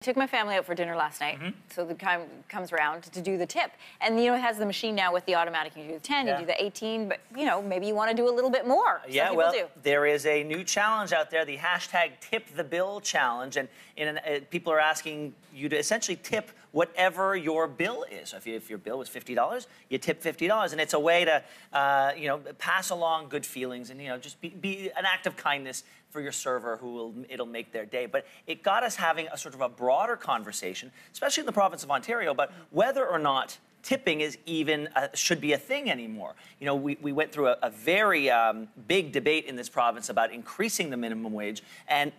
Took my family out for dinner last night, so the time comes around to do the tip. And, you know, it has the machine now with the automatic. You do the 10, you do the 18, but, you know, maybe you want to do a little bit more. Yeah, well, there is a new challenge out there, the hashtag Tip the Bill challenge. And people are asking you to essentially tip whatever your bill is. So if your bill was $50, you tip $50. And it's a way to, you know, pass along good feelings and, you know, just be an act of kindness for your server it'll make their day. But it got us having a sort of a broader conversation, especially in the province of Ontario, about whether or not tipping is even should be a thing anymore. You know, we went through a very big debate in this province about increasing the minimum wage, and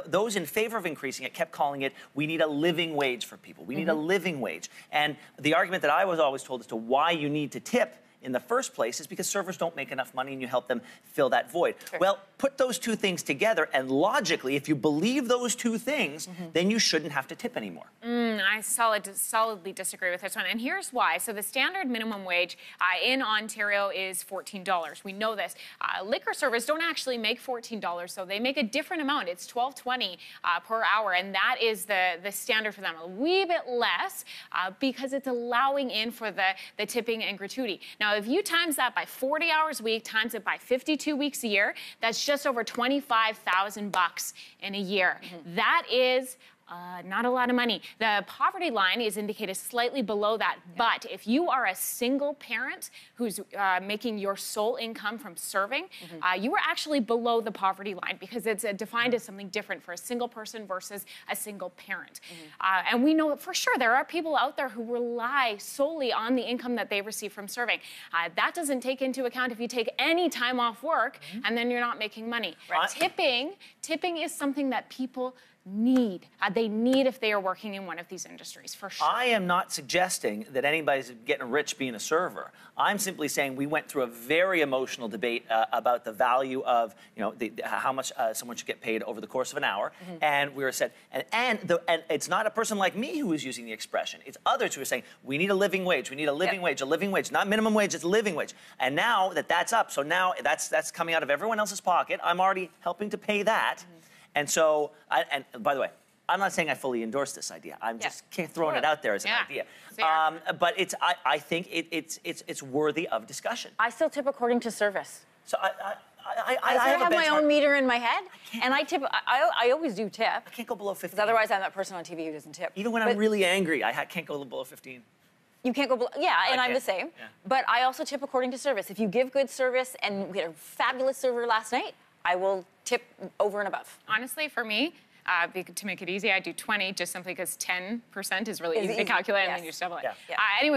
those in favor of increasing it kept calling it, we need a living wage for people. We need a living wage. And the argument that I was always told as to why you need to tip in the first place is because servers don't make enough money and you help them fill that void. Sure. Well, put those two things together, and logically, if you believe those two things, then you shouldn't have to tip anymore. I solidly disagree with this one, and here's why. So the standard minimum wage in Ontario is $14. We know this. Liquor servers don't actually make $14, so they make a different amount. It's $12.20 per hour, and that is the standard for them. A wee bit less because it's allowing in for the tipping and gratuity. Now, if you times that by 40 hours a week, times it by 52 weeks a year, that's just over $25,000 in a year. That is not a lot of money. The poverty line is indicated slightly below that, but if you are a single parent who's making your sole income from serving, you are actually below the poverty line because it's defined as something different for a single person versus a single parent. And we know for sure there are people out there who rely solely on the income that they receive from serving. That doesn't take into account if you take any time off work and then you're not making money. Right. Tipping is something that people need. They need if they are working in one of these industries, for sure. I am not suggesting that anybody's getting rich being a server. I'm simply saying we went through a very emotional debate about the value of, you know, how much someone should get paid over the course of an hour, and we were said, and it's not a person like me who is using the expression. It's others who are saying we need a living wage. We need a living wage, not minimum wage. It's a living wage. And now that's up, so now that's coming out of everyone else's pocket. I'm already helping to pay that. And so, and by the way, I'm not saying I fully endorse this idea. I'm just throwing it out there as an idea. But I think it's worthy of discussion. I still tip according to service. So I have my own meter in my head, and I tip. I always do tip. I can't go below 15. Because otherwise, I'm that person on TV who doesn't tip. Even when I'm really angry, I can't go below 15. You can't go below, and I'm the same. Yeah. But I also tip according to service. If you give good service, and we had a fabulous server last night, I will tip over and above. Honestly, for me, to make it easy, I do 20 just simply because 10% is really easy to calculate, and then you just double it. Anyway.